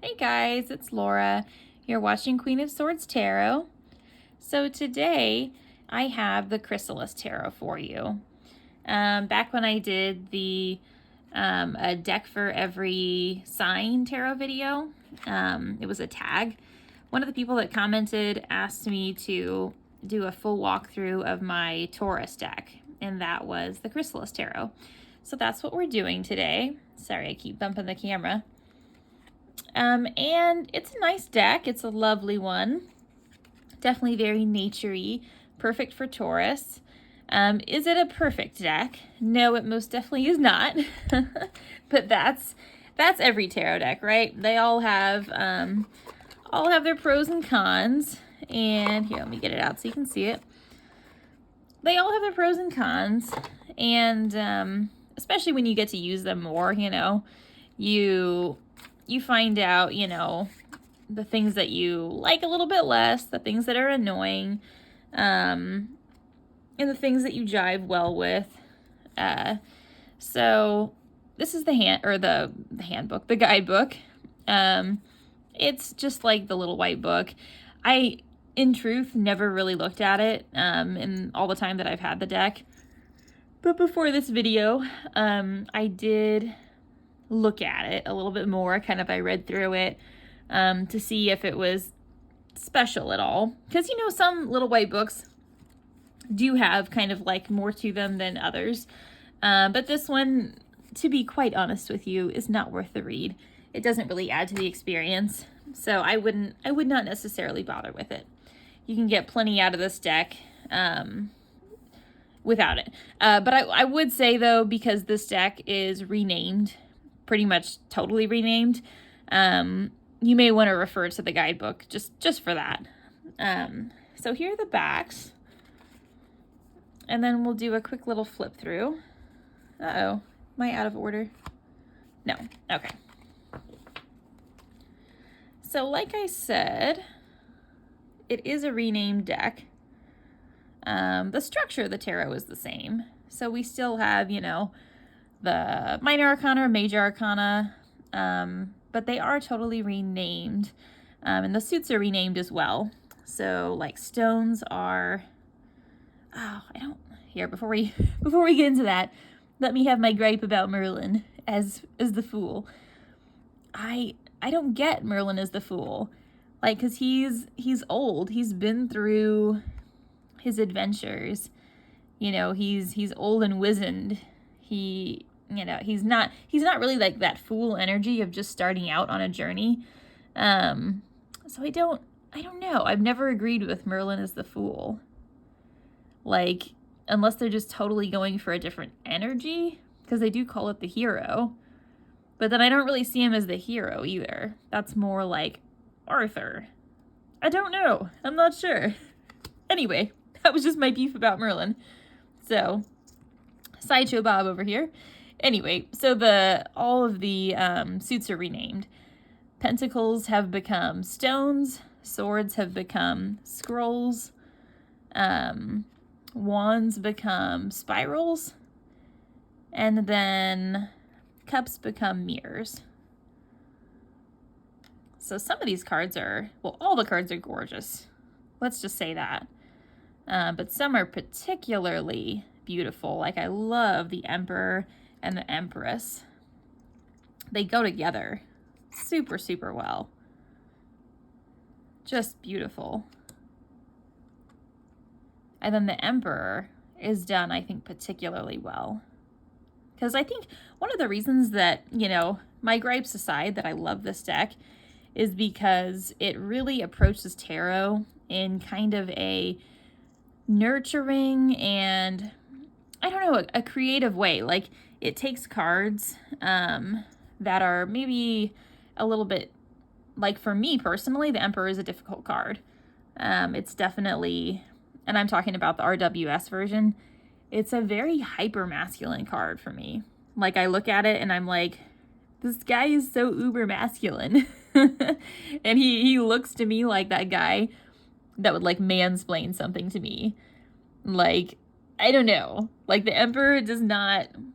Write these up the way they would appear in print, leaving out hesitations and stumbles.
Hey guys, it's Laura. You're watching Queen of Swords Tarot. So today I have the Chrysalis Tarot for you. Back when I did the a deck for every sign tarot video, it was a tag. One of the people that commented asked me to do a full walkthrough of my Taurus deck, and that was the Chrysalis Tarot. So that's what we're doing today. Sorry, I keep bumping the camera. And it's a nice deck. It's a lovely one. Definitely very nature-y. Perfect for Taurus. Is it a perfect deck? No, it most definitely is not. But that's every tarot deck, right? They all have their pros and cons. And here, let me get it out so you can see it. They all have their pros and cons. And especially when you get to use them more, you find out, the things that you like a little bit less, the things that are annoying, and the things that you jive well with. So this is the handbook, the guidebook. It's just like the little white book. I, in truth, never really looked at it in all the time that I've had the deck. But before this video, I did look at it a little bit more. I read through it to see if it was special at all. Because, some little white books do have kind of like more to them than others. But this one, to be quite honest with you, is not worth the read. It doesn't really add to the experience. So I would not necessarily bother with it. You can get plenty out of this deck without it. But I would say, though, because this deck is renamed, pretty much totally renamed, you may want to refer to the guidebook just for that. So here are the backs, and then we'll do a quick little flip through. Uh-oh, am I out of order? No, okay. So like I said, it is a renamed deck. The structure of the tarot is the same. So we still have, the minor arcana or major arcana, but they are totally renamed. And the suits are renamed as well. So like stones are, before we get into that, let me have my gripe about Merlin as the Fool. I don't get Merlin as the Fool. Like, cause he's old. He's been through his adventures. He's old and wizened. He's not really like that fool energy of just starting out on a journey. So I don't know. I've never agreed with Merlin as the Fool. Like, unless they're just totally going for a different energy, because they do call it the hero. But then I don't really see him as the hero either. That's more like Arthur. I don't know. I'm not sure. Anyway, that was just my beef about Merlin. So, Sideshow Bob over here. Anyway, so all of the suits are renamed. Pentacles have become stones. Swords have become scrolls. Wands become spirals. And then cups become mirrors. So some of these cards all the cards are gorgeous. Let's just say that. But some are particularly beautiful. Like, I love the Emperor and the Empress. They go together super, super well. Just beautiful. And then the Emperor is done, I think, particularly well. Because I think one of the reasons that, my gripes aside, that I love this deck is because it really approaches tarot in kind of a nurturing and, I don't know, a creative way. Like, it takes cards that are maybe a little bit, like, for me personally, the Emperor is a difficult card. It's definitely, and I'm talking about the RWS version, it's a very hyper masculine card for me. Like, I look at it and I'm like, this guy is so uber masculine. And he looks to me like that guy that would like mansplain something to me. Like, I don't know. Like, the Emperor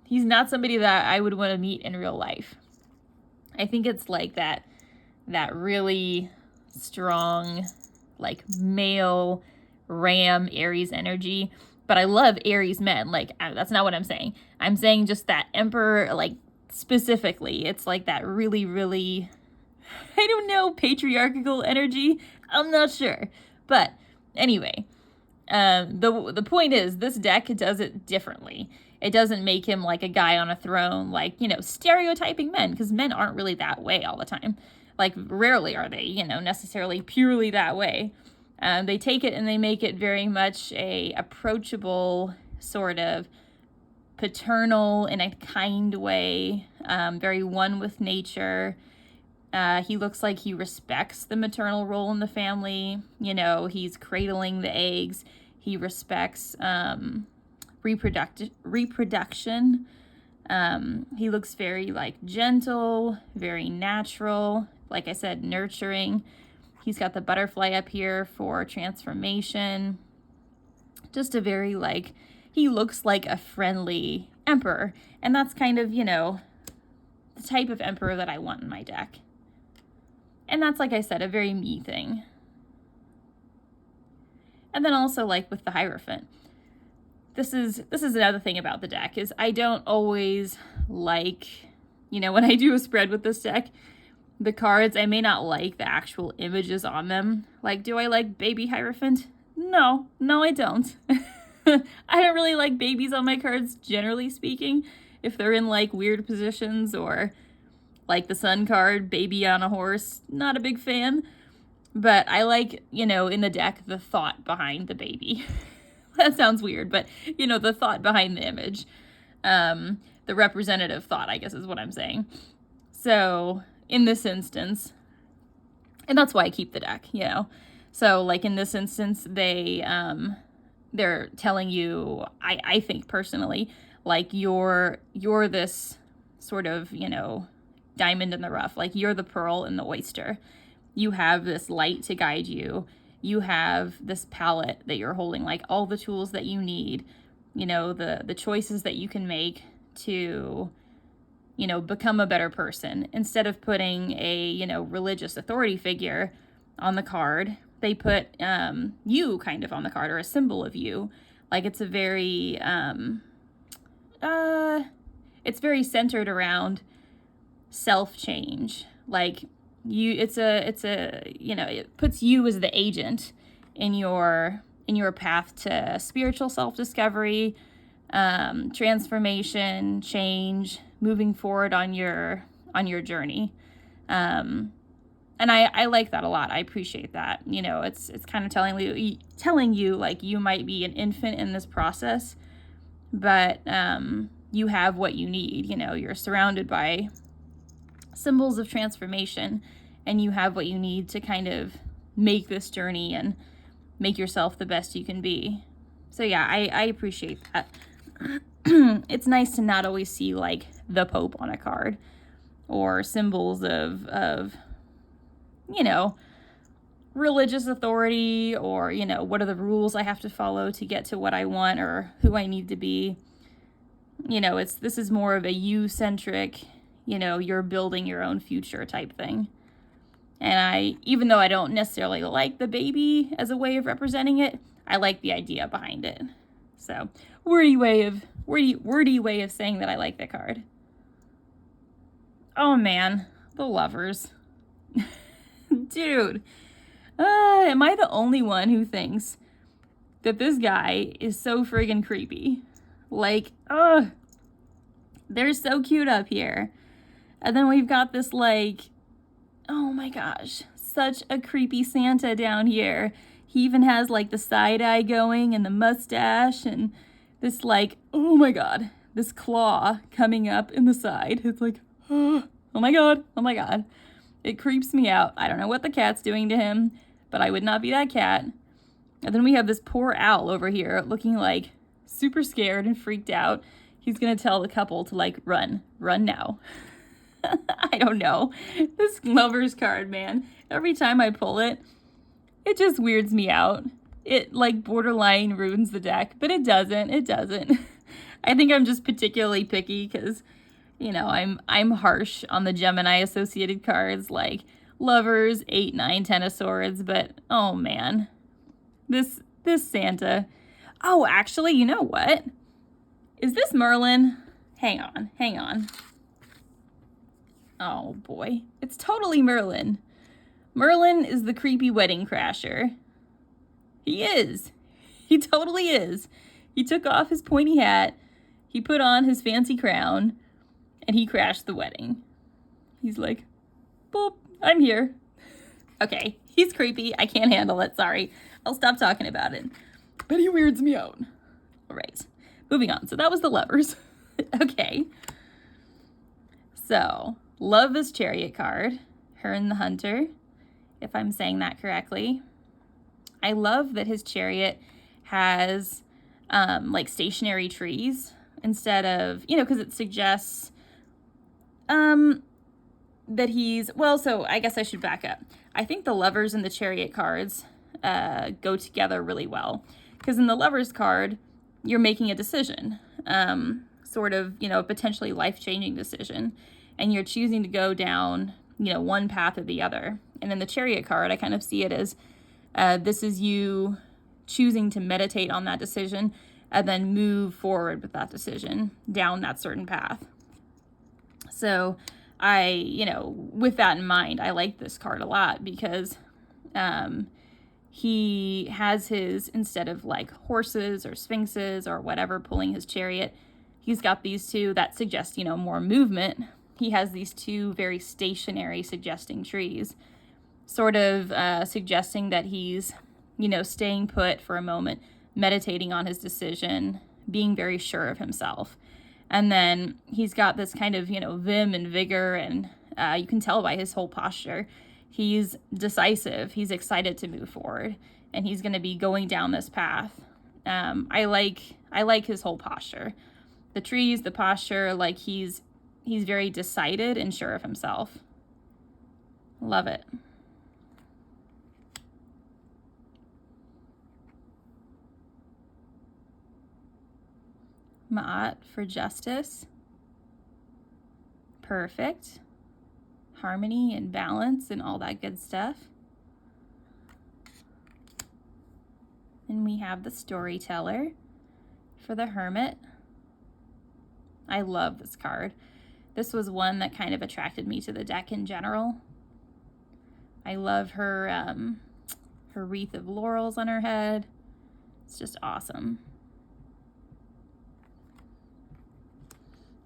he's not somebody that I would want to meet in real life. I think it's like that that really strong, like, male ram Aries energy. But I love Aries men. Like, that's not what I'm saying. I'm saying just that Emperor, like, specifically. It's like that really, really, I don't know, patriarchal energy. I'm not sure. But anyway, the point is, this deck does it differently. It doesn't make him like a guy on a throne, like, you know, stereotyping men, because men aren't really that way all the time. Like, rarely are they, you know, necessarily purely that way. They take it and they make it very much a approachable, sort of paternal in a kind way, very one with nature. He looks like he respects the maternal role in the family. You know, he's cradling the eggs. He respects reproduction. He looks very, like, gentle, very natural. Like I said, nurturing. He's got the butterfly up here for transformation. Just a very, like, he looks like a friendly emperor. And that's kind of, you know, the type of emperor that I want in my deck. And that's, like I said, a very me thing. And then also, like, with the Hierophant. This is another thing about the deck, is I don't always like, you know, when I do a spread with this deck, the cards, I may not like the actual images on them. Like, do I like baby Hierophant? No, I don't. I don't really like babies on my cards, generally speaking. If they're in, like, weird positions, or like the Sun card, baby on a horse, not a big fan. But I like, you know, in the deck, the thought behind the baby. That sounds weird, but, you know, the thought behind the image. The representative thought, I guess, is what I'm saying. So in this instance, and that's why I keep the deck, you know. So, like, in this instance, they're telling you, I think personally, like, you're this sort of, you know, diamond in the rough. Like, you're the pearl in the oyster. You have this light to guide you. You have this palette that you're holding, like, all the tools that you need, you know, the choices that you can make to, you know, become a better person. Instead of putting a, you know, religious authority figure on the card, they put you kind of on the card, or a symbol of you. Like, it's a very, it's very centered around self-change. Like, it's a, you know, it puts you as the agent in your path to spiritual self-discovery, transformation, change, moving forward on your journey. And I like that a lot. I appreciate that. You know, it's kind of telling you like, you might be an infant in this process, but you have what you need. You know, you're surrounded by symbols of transformation, and you have what you need to kind of make this journey and make yourself the best you can be. So yeah, I appreciate that. It's nice to not always see, like, the Pope on a card, or symbols of you know, religious authority, or, you know, what are the rules I have to follow to get to what I want, or who I need to be. You know, this is more of a you-centric, you know, you're building your own future type thing. And even though I don't necessarily like the baby as a way of representing it, I like the idea behind it. So, wordy way of saying that I like that card. Oh man, the Lovers. Dude, am I the only one who thinks that this guy is so friggin' creepy? Like, they're so cute up here. And then we've got this, like, oh my gosh, such a creepy Santa down here. He even has, like, the side eye going and the mustache and this, like, oh my god, this claw coming up in the side. It's like, oh my god, oh my god. It creeps me out. I don't know what the cat's doing to him, but I would not be that cat. And then we have this poor owl over here looking, like, super scared and freaked out. He's gonna tell the couple to, like, run now. I don't know. This Lovers card, man. Every time I pull it, it just weirds me out. It, like, borderline ruins the deck, but it doesn't. It doesn't. I think I'm just particularly picky because, you know, I'm harsh on the Gemini associated cards. Like, Lovers, 8, 9, 10 of swords, but oh man. This Santa. Oh, actually, you know what? Is this Merlin? Hang on. Oh boy, it's totally Merlin. Merlin is the creepy wedding crasher. He is. He totally is. He took off his pointy hat, he put on his fancy crown, and he crashed the wedding. He's like, boop, I'm here. Okay, he's creepy. I can't handle it. Sorry. I'll stop talking about it. But he weirds me out. All right, moving on. So that was the Lovers. Okay. So, Love is Chariot card. Her and the Hunter, if I'm saying that correctly. I love that his chariot has like stationary trees instead of, you know, because it suggests that he's, well, so I guess I should back up. I think the Lovers and the Chariot cards go together really well, because in the Lovers card, you're making a decision, sort of, you know, a potentially life-changing decision, and you're choosing to go down, you know, one path or the other. And in the Chariot card, I kind of see it as this is you choosing to meditate on that decision and then move forward with that decision down that certain path. So I, you know, with that in mind, I like this card a lot because he has his, instead of like horses or sphinxes or whatever pulling his chariot, he's got these two that suggest, you know, more movement. He has these two very stationary suggesting trees, sort of suggesting that he's, you know, staying put for a moment, meditating on his decision, being very sure of himself. And then he's got this kind of, you know, vim and vigor, and you can tell by his whole posture. He's decisive, he's excited to move forward, and he's going to be going down this path. I like his whole posture. The trees, the posture, like he's very decided and sure of himself. Love it. Ma'at for justice. Perfect. Harmony and balance and all that good stuff. And we have the Storyteller for the Hermit. I love this card. This was one that kind of attracted me to the deck in general. I love her her wreath of laurels on her head. It's just awesome.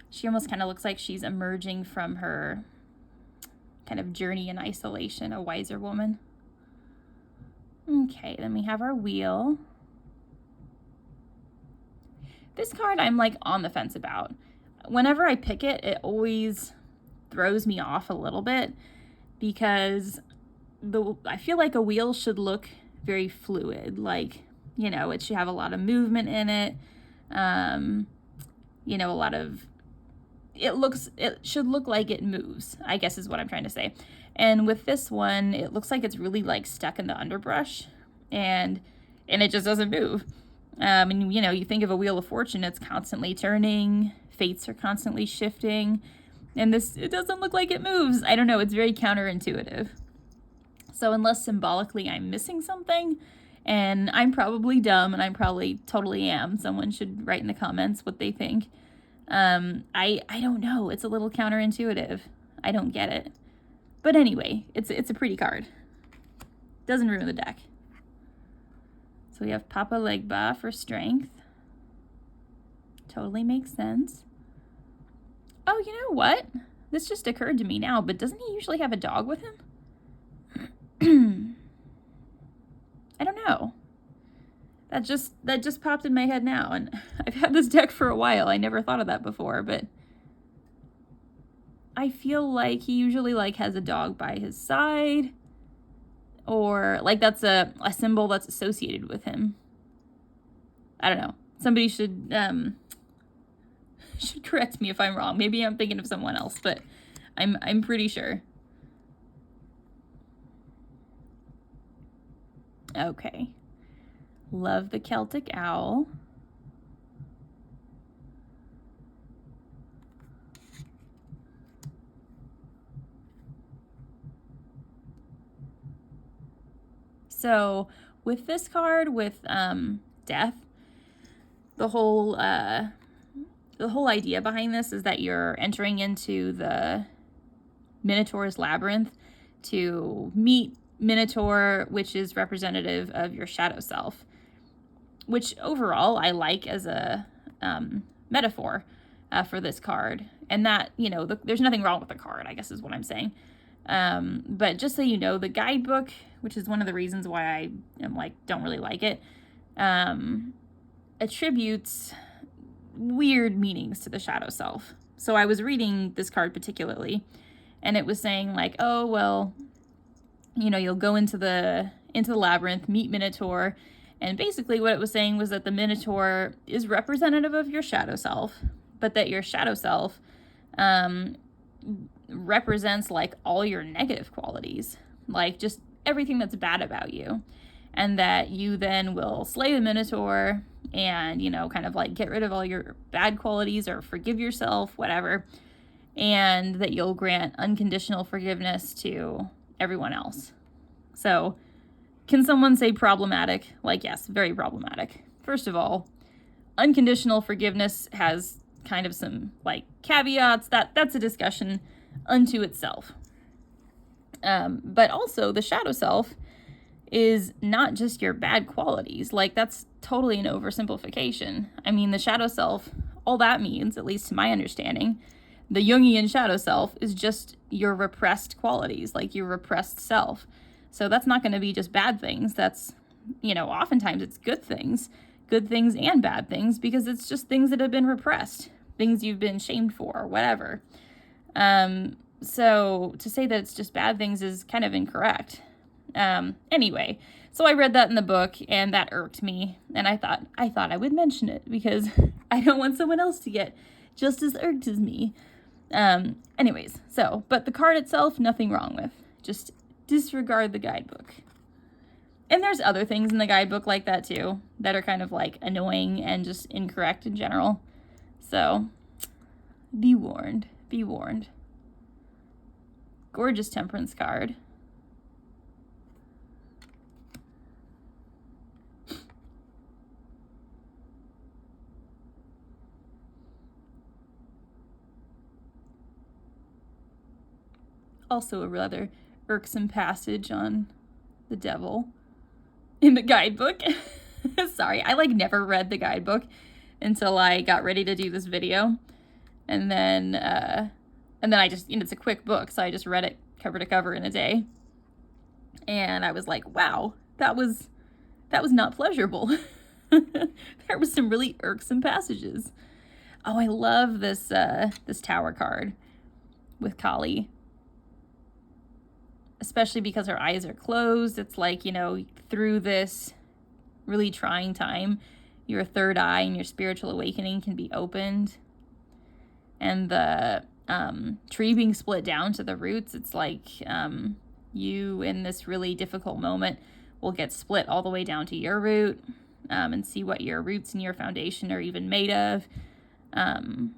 She almost kind of looks like she's emerging from her kind of journey in isolation, a wiser woman. Okay, then we have our wheel. This card I'm like on the fence about. Whenever I pick it, it always throws me off a little bit because I feel like a wheel should look very fluid. Like, you know, it should have a lot of movement in it. You know, a lot of, it should look like it moves, I guess is what I'm trying to say. And with this one, it looks like it's really like stuck in the underbrush and it just doesn't move. And you know, you think of a Wheel of Fortune, it's constantly turning, fates are constantly shifting, and this, it doesn't look like it moves. I don't know, it's very counterintuitive. So unless symbolically I'm missing something, and I'm probably dumb, and I probably totally am, someone should write in the comments what they think. I don't know, it's a little counterintuitive. I don't get it. But anyway, it's a pretty card. Doesn't ruin the deck. So we have Papa Legba for strength. Totally makes sense. Oh, you know what? This just occurred to me now, but doesn't he usually have a dog with him? I don't know. That just popped in my head now, and I've had this deck for a while. I never thought of that before, but I feel like he usually like has a dog by his side, or like that's a symbol that's associated with him. I don't know. Somebody should correct me if I'm wrong. Maybe I'm thinking of someone else, but I'm pretty sure. Okay. Love the Celtic Owl. So with this card, with death, the whole idea behind this is that you're entering into the Minotaur's labyrinth to meet Minotaur, which is representative of your shadow self, which overall I like as a metaphor for this card. And that, you know, there's nothing wrong with the card, I guess is what I'm saying. But just so you know, the Guidebook, which is one of the reasons why I am like, don't really like it, attributes weird meanings to the shadow self. So I was reading this card particularly, and it was saying like, oh, well, you know, you'll go into the labyrinth, meet Minotaur, and basically what it was saying was that the Minotaur is representative of your shadow self, but that your shadow self represents like all your negative qualities, like just everything that's bad about you, and that you then will slay the Minotaur and, you know, kind of like get rid of all your bad qualities or forgive yourself, whatever, and that you'll grant unconditional forgiveness to everyone else. So can someone say problematic? Like, yes, very problematic. First of all, unconditional forgiveness has kind of some like caveats. That's a discussion unto itself. But also the shadow self is not just your bad qualities. Like, that's totally an oversimplification. I mean, the shadow self, all that means, at least to my understanding, the Jungian shadow self is just your repressed qualities, like your repressed self. So that's not going to be just bad things. That's, you know, oftentimes it's good things and bad things, because it's just things that have been repressed, things you've been shamed for, or whatever. So to say that it's just bad things is kind of incorrect. Anyway, so I read that in the book, and that irked me, and I thought I would mention it because I don't want someone else to get just as irked as me. Anyways, so, but the card itself, nothing wrong with. Just disregard the Guidebook. And there's other things in the Guidebook like that too, that are kind of like annoying and just incorrect in general. So, be warned. Be warned. Gorgeous Temperance card. Also a rather irksome passage on the devil in the Guidebook. Sorry, I like never read the Guidebook until I got ready to do this video. And then I just, you know, it's a quick book, so I just read it cover to cover in a day. And I was like, wow, that was not pleasurable. There was some really irksome passages. Oh, I love this this tower card with Kali. Especially because her eyes are closed. It's like, you know, through this really trying time, your third eye and your spiritual awakening can be opened. And the tree being split down to the roots, it's like you in this really difficult moment will get split all the way down to your root, and see what your roots and your foundation are even made of, and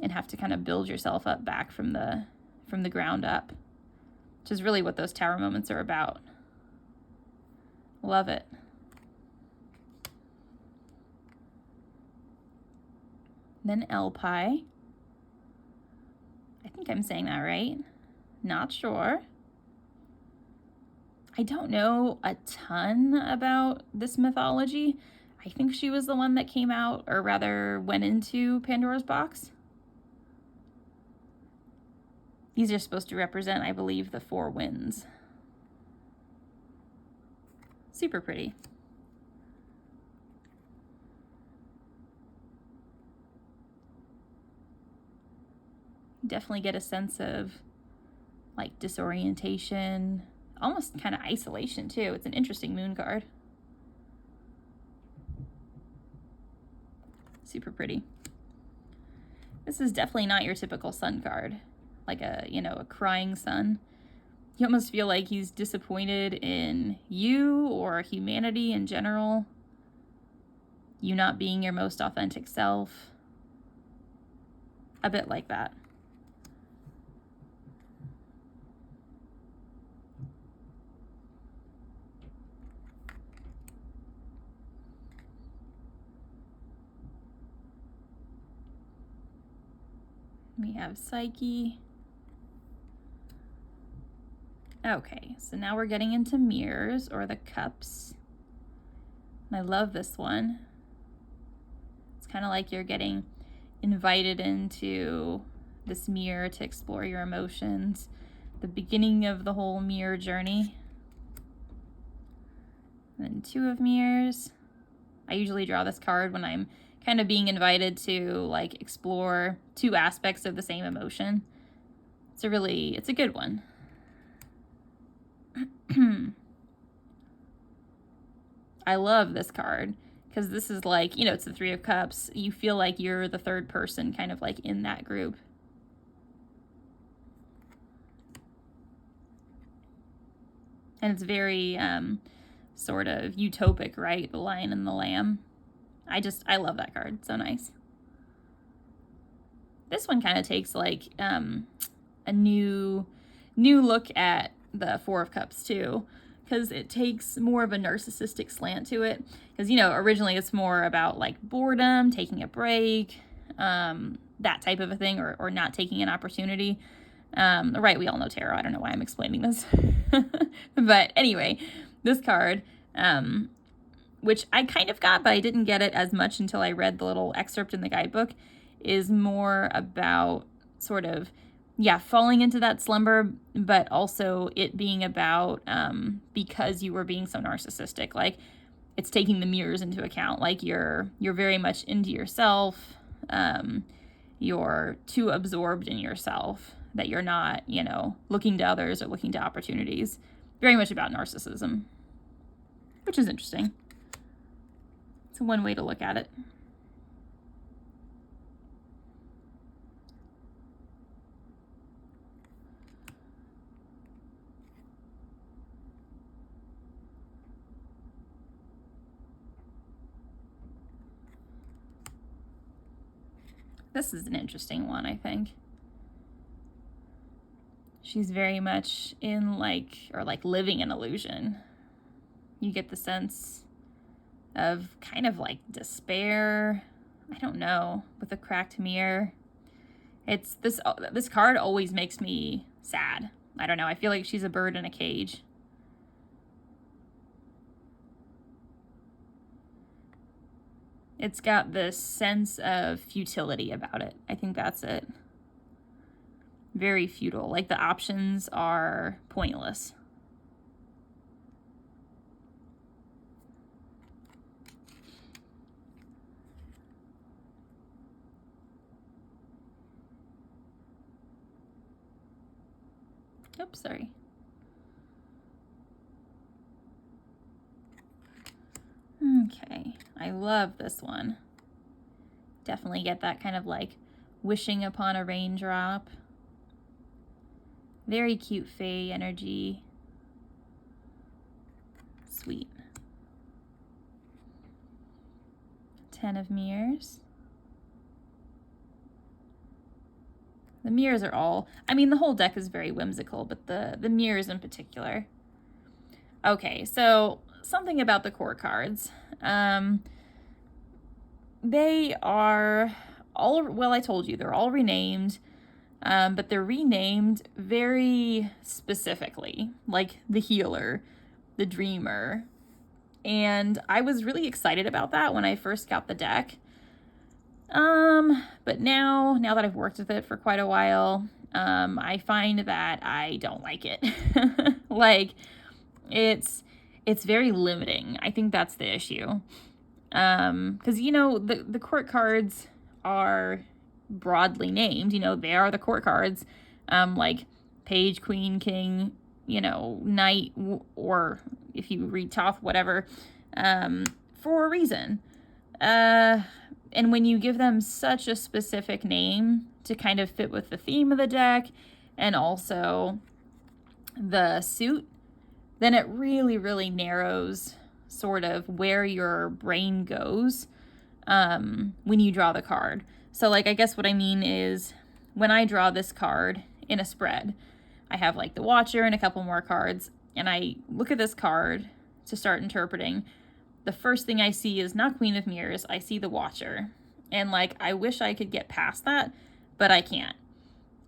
have to kind of build yourself up back from the ground up, which is really what those tower moments are about. Love it. Then LPI. I think I'm saying that right. Not sure. I don't know a ton about this mythology. I think she was the one that came out, or rather went into Pandora's box. These are supposed to represent, I believe, the 4 winds. Super pretty. Definitely get a sense of like disorientation, almost kind of isolation too. It's an interesting moon card. Super pretty. This is definitely not your typical sun card, like a, you know, a crying sun. You almost feel like he's disappointed in you or humanity in general. You not being your most authentic self. A bit like that. we have Psyche. Okay, so now we're getting into mirrors or the cups. And I love this one. It's kind of like you're getting invited into this mirror to explore your emotions. The beginning of the whole mirror journey. And then 2 of mirrors. I usually draw this card when I'm kind of being invited to like explore 2 aspects of the same emotion. It's a good one. I love this card because this is like, you know, it's the 3 of Cups. You feel like you're the 3rd person kind of like in that group. And it's very sort of utopic, right? The Lion and the Lamb. I love that card. So nice. This one kind of takes like a new look at the 4 of Cups too, because it takes more of a narcissistic slant to it. Because, you know, originally it's more about like boredom, taking a break, that type of a thing, or not taking an opportunity. Right, we all know tarot. I don't know why I'm explaining this. But anyway, this card, which I kind of got, but I didn't get it as much until I read the little excerpt in the guidebook, is more about sort of, yeah, falling into that slumber, but also it being about because you were being so narcissistic. Like, it's taking the mirrors into account. Like, you're very much into yourself. You're too absorbed in yourself that you're not, you know, looking to others or looking to opportunities. Very much about narcissism, which is interesting. It's one way to look at it. This is an interesting one, I think. She's very much in living an illusion. You get the sense of kind of like despair. I don't know, with a cracked mirror. It's this card always makes me sad. I don't know. I feel like she's a bird in a cage. It's got this sense of futility about it. I think that's it. Very futile. Like, the options are pointless. Oops, sorry. Okay, I love this one. Definitely get that kind of like wishing upon a raindrop. Very cute fae energy. Sweet. 10 of mirrors. The mirrors are all, I mean, the whole deck is very whimsical, but the mirrors in particular. Okay, so something about the core cards. They are all, well, I told you, they're all renamed, but they're renamed very specifically, like the Healer, the Dreamer. And I was really excited about that when I first got the deck. But now that I've worked with it for quite a while, I find that I don't like it. Like, it's very limiting. I think that's the issue. Because, you know, the court cards are broadly named, you know, they are the court cards, like Page, Queen, King, you know, Knight, or if you read Toth, whatever, for a reason. And when you give them such a specific name to kind of fit with the theme of the deck and also the suit, then it really, really narrows sort of where your brain goes when you draw the card. So, like, I guess what I mean is when I draw this card in a spread, I have like the Watcher and a couple more cards, and I look at this card to start interpreting. The first thing I see is not Queen of Mirrors, I see the Watcher. And like, I wish I could get past that, but I can't.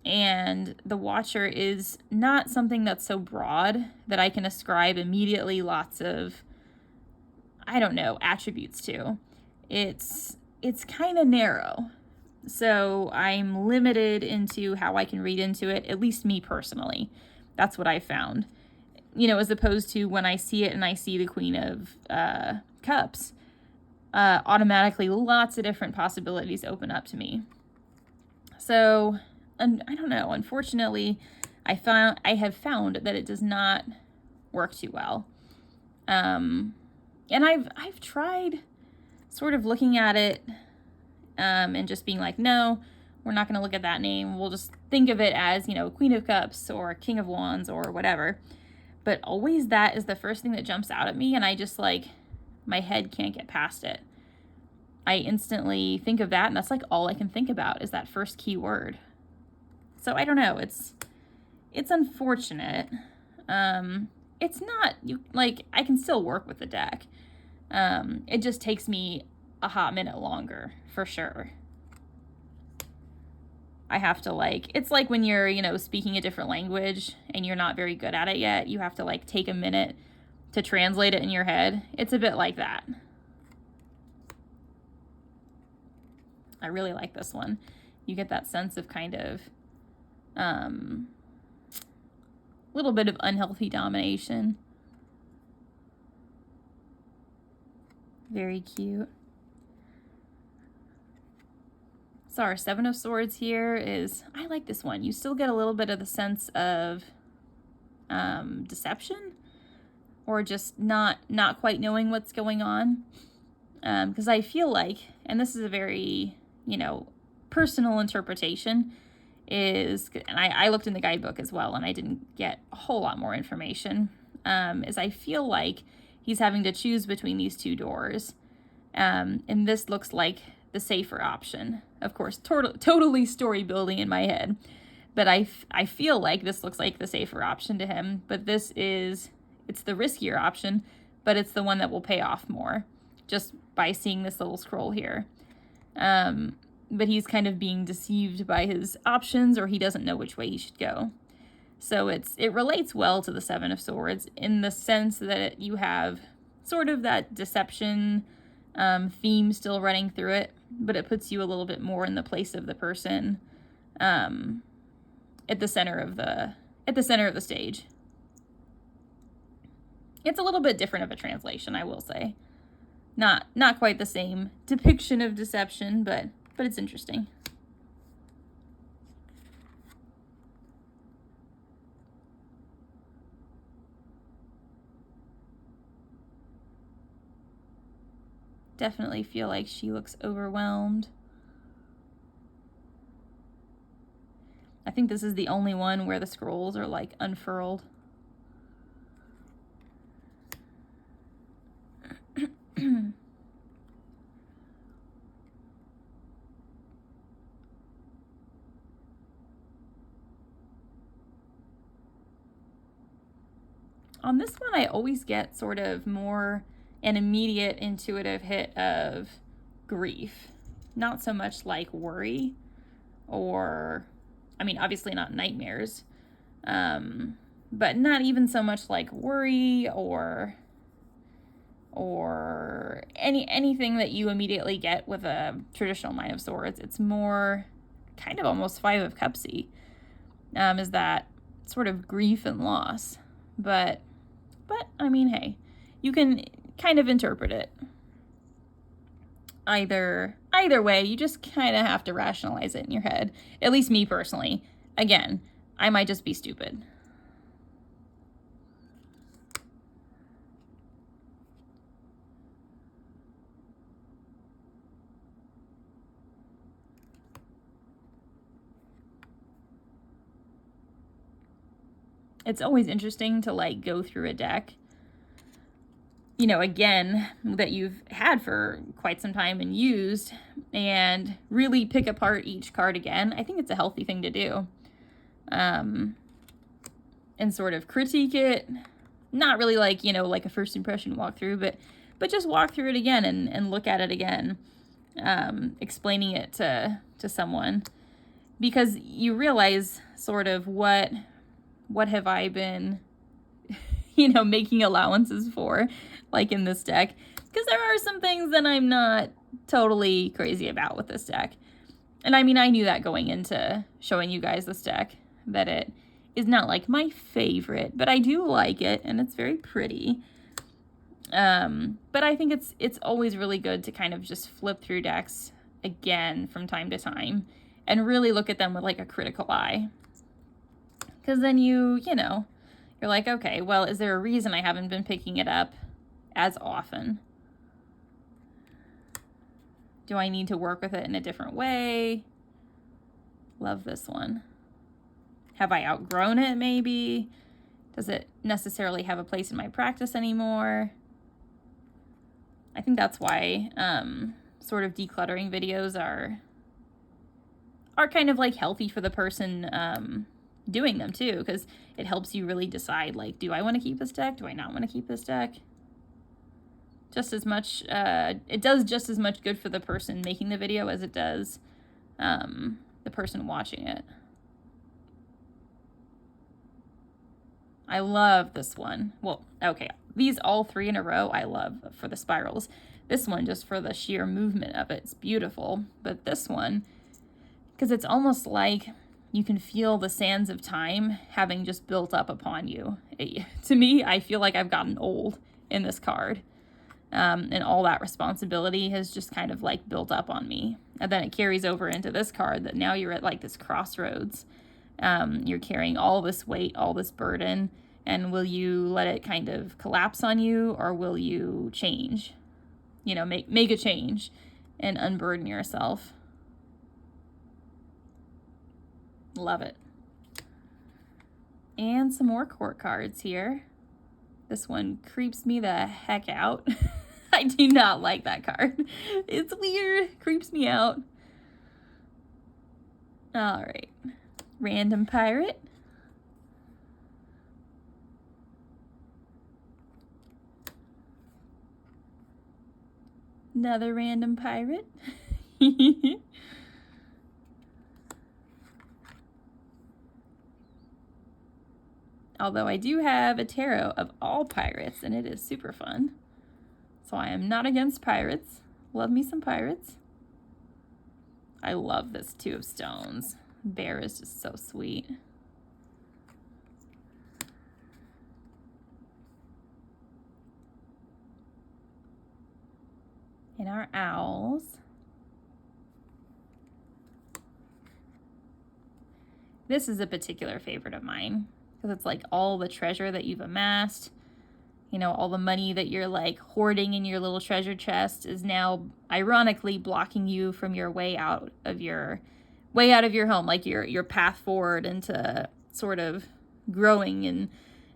And the Watcher is not something that's so broad that I can ascribe immediately lots of, I don't know, attributes to. It's kind of narrow. So I'm limited into how I can read into it, at least me personally. That's what I found. You know, as opposed to when I see it and I see the Queen of Cups, automatically lots of different possibilities open up to me. So, and I don't know, unfortunately, I have found that it does not work too well. And I've tried sort of looking at it and just being like, no, we're not going to look at that name. We'll just think of it as, you know, Queen of Cups or King of Wands or whatever. But always that is the first thing that jumps out at me, and I just, like, my head can't get past it. I instantly think of that, and that's like all I can think about is that first key word. So I don't know. It's unfortunate. It's not, like, I can still work with the deck. It just takes me a hot minute longer, for sure. I have to, like, it's like when you're, you know, speaking a different language and you're not very good at it yet. You have to, like, take a minute to translate it in your head. It's a bit like that. I really like this one. You get that sense of kind of little bit of unhealthy domination. Very cute. So our Seven of Swords here is, I like this one. You still get a little bit of the sense of deception, or just not quite knowing what's going on. Because I feel like, and this is a very, you know, personal interpretation, is, and I looked in the guidebook as well, and I didn't get a whole lot more information, is I feel like he's having to choose between these two doors. And this looks like the safer option. Of course, totally story building in my head. But I feel like this looks like the safer option to him. But it's the riskier option, but it's the one that will pay off more, just by seeing this little scroll here. But he's kind of being deceived by his options, or he doesn't know which way he should go. So it relates well to the Seven of Swords in the sense that you have sort of that deception theme still running through it, but it puts you a little bit more in the place of the person at the center of the stage. It's a little bit different of a translation, I will say. Not quite the same depiction of deception, but it's interesting. Definitely feel like she looks overwhelmed. I think this is the only one where the scrolls are, like, unfurled. On this one, I always get sort of more an immediate intuitive hit of grief. Not so much like worry or, I mean, obviously not nightmares, but not even so much like worry or anything that you immediately get with a traditional Nine of Swords. It's more kind of almost Five of Cupsy, is that sort of grief and loss. But I mean, hey, you can kind of interpret it either way. You just kind of have to rationalize it in your head. At least me personally. Again, I might just be stupid. It's always interesting to, like, go through a deck, you know, again, that you've had for quite some time and used, and really pick apart each card again. I think it's a healthy thing to do. And sort of critique it. Not really like, you know, like a first impression walkthrough, but just walk through it again and look at it again, explaining it to someone. because you realize sort of what have I been, making allowances for, like in this deck. Because there are some things that I'm not totally crazy about with this deck. And I mean, I knew that going into showing you guys this deck, that it is not like my favorite, but I do like it, and it's very pretty. But I think it's always really good to kind of just flip through decks again from time to time and really look at them with like a critical eye. Because then you're like, okay, well, is there a reason I haven't been picking it up as often? Do I need to work with it in a different way? Love this one. Have I outgrown it maybe? Does it necessarily have a place in my practice anymore? I think that's why sort of decluttering videos are kind of like healthy for the person doing them too, because it helps you really decide, like, do I want to keep this deck? Do I not want to keep this deck? Just as much, it does just as much good for the person making the video as it does the person watching it. I love this one. Well, okay, these all three in a row I love for the spirals. This one just for the sheer movement of it, it's beautiful. But this one, because it's almost like you can feel the sands of time having just built up upon you. To me, I feel like I've gotten old in this card. And all that responsibility has just kind of like built up on me. And then it carries over into this card that now you're at like this crossroads. You're carrying all this weight, all this burden, and will you let it kind of collapse on you, or will you change? Make a change and unburden yourself. Love it. And some more court cards here. This one creeps me the heck out. I do not like that card. It's weird. Creeps me out. All right. Random pirate. Another random pirate. Although I do have a tarot of all pirates, and it is super fun. So I am not against pirates. Love me some pirates. I love this Two of Stones. Bear is just so sweet. And our owls. This is a particular favorite of mine, because it's like all the treasure that you've amassed, all the money that you're like hoarding in your little treasure chest is now ironically blocking you from your way out of your home, like your path forward into sort of growing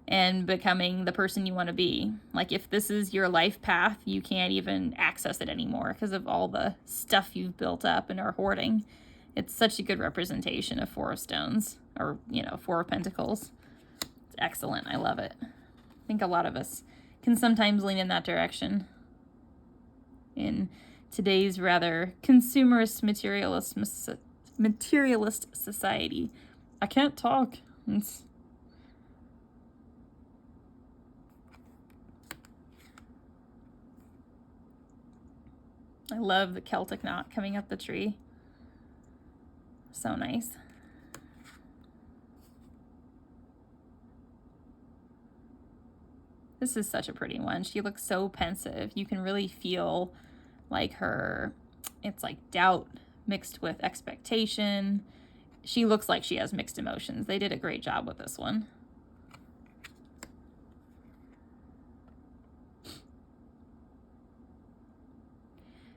and becoming the person you want to be. Like, if this is your life path, you can't even access it anymore because of all the stuff you've built up and are hoarding. It's such a good representation of Four of Stones, or, Four of Pentacles. It's excellent. I love it. I think a lot of us can sometimes lean in that direction in today's rather consumerist, materialist society. I can't talk. I love the Celtic knot coming up the tree. So nice. This is such a pretty one. She looks so pensive. You can really feel like it's like doubt mixed with expectation. She looks like she has mixed emotions. They did a great job with this one.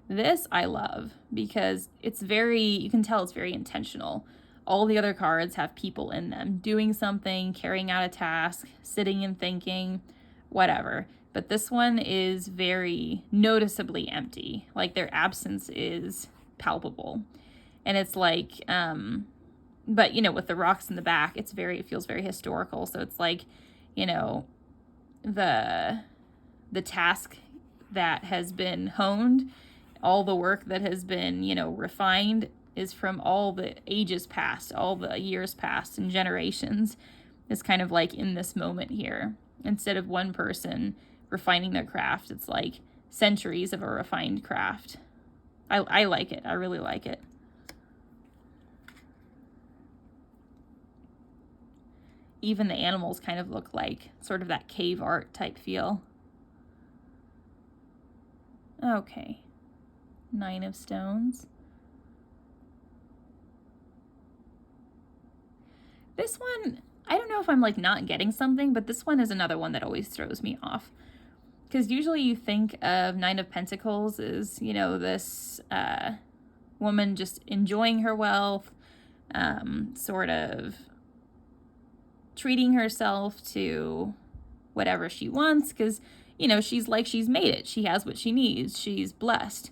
This I love because you can tell it's very intentional. All the other cards have people in them doing something, carrying out a task, sitting and thinking, whatever. But this one is very noticeably empty. Like, their absence is palpable. And it's like, but with the rocks in the back, it feels very historical. So it's like, the task that has been honed, all the work that has been, refined, is from all the ages past, all the years past and generations, is kind of like in this moment here. Instead of one person refining their craft, it's like centuries of a refined craft. I like it. I really like it. Even the animals kind of look like sort of that cave art type feel. Okay. 9 of Stones. This one, I don't know if I'm like not getting something, but this one is another one that always throws me off. Because usually you think of 9 of Pentacles as, you know, this woman just enjoying her wealth, sort of treating herself to whatever she wants, because, you know, she's made it. She has what she needs. She's blessed.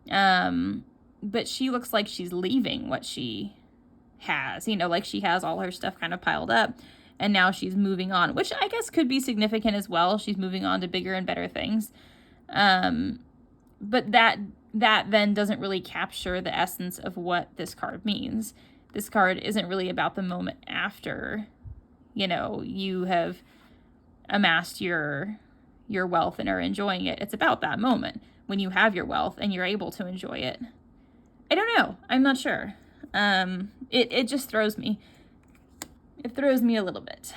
But she looks like she's leaving what she has, you know, like she has all her stuff kind of piled up, and now she's moving on, which I guess could be significant as well. She's moving on to bigger and better things. But that then doesn't really capture the essence of what this card means. This card isn't really about the moment after, you know, you have amassed your wealth and are enjoying it. It's about that moment when you have your wealth and you're able to enjoy it. I don't know. I'm not sure. It just throws me. It throws me a little bit.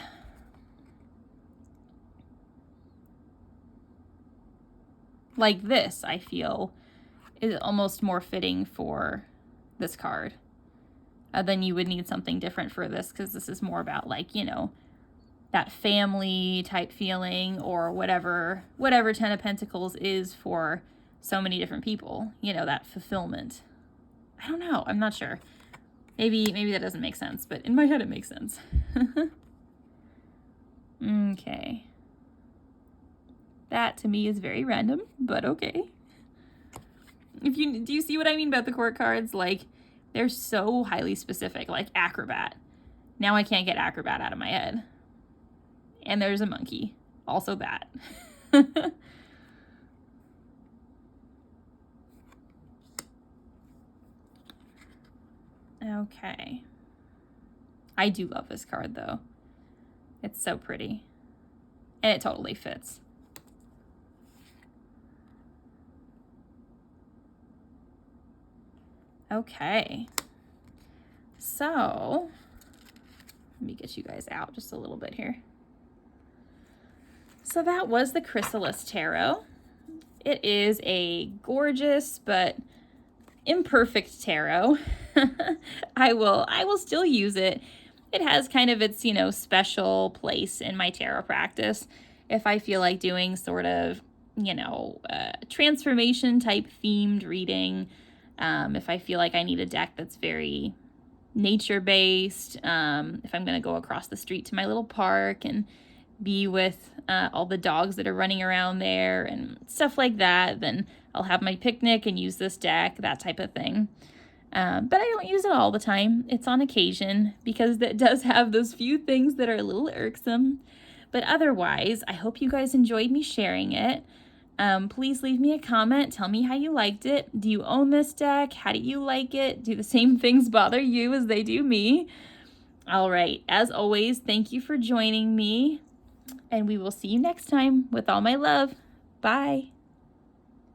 Like this, I feel, is almost more fitting for this card. Then you would need something different for this, because this is more about, like, you know, that family type feeling, or whatever 10 of Pentacles is for so many different people, you know, that fulfillment. I don't know. I'm not sure. Maybe that doesn't make sense, but in my head it makes sense. Okay. That to me is very random, but okay. Do you see what I mean about the court cards? Like, they're so highly specific, like acrobat. Now I can't get acrobat out of my head. And there's a monkey. Also that. Okay. I do love this card, though. It's so pretty. And it totally fits. Okay. So, let me get you guys out just a little bit here. So that was the Chrysalis Tarot. It is a gorgeous but imperfect tarot. I will still use it. It has kind of its, you know, special place in my tarot practice. If I feel like doing sort of, you know, transformation type themed reading, if I feel like I need a deck that's very nature based, if I'm going to go across the street to my little park and be with all the dogs that are running around there and stuff like that, then I'll have my picnic and use this deck, that type of thing. But I don't use it all the time. It's on occasion, because it does have those few things that are a little irksome. But otherwise, I hope you guys enjoyed me sharing it. Please leave me a comment. Tell me how you liked it. Do you own this deck? How do you like it? Do the same things bother you as they do me? All right. As always, thank you for joining me. And we will see you next time with all my love. Bye.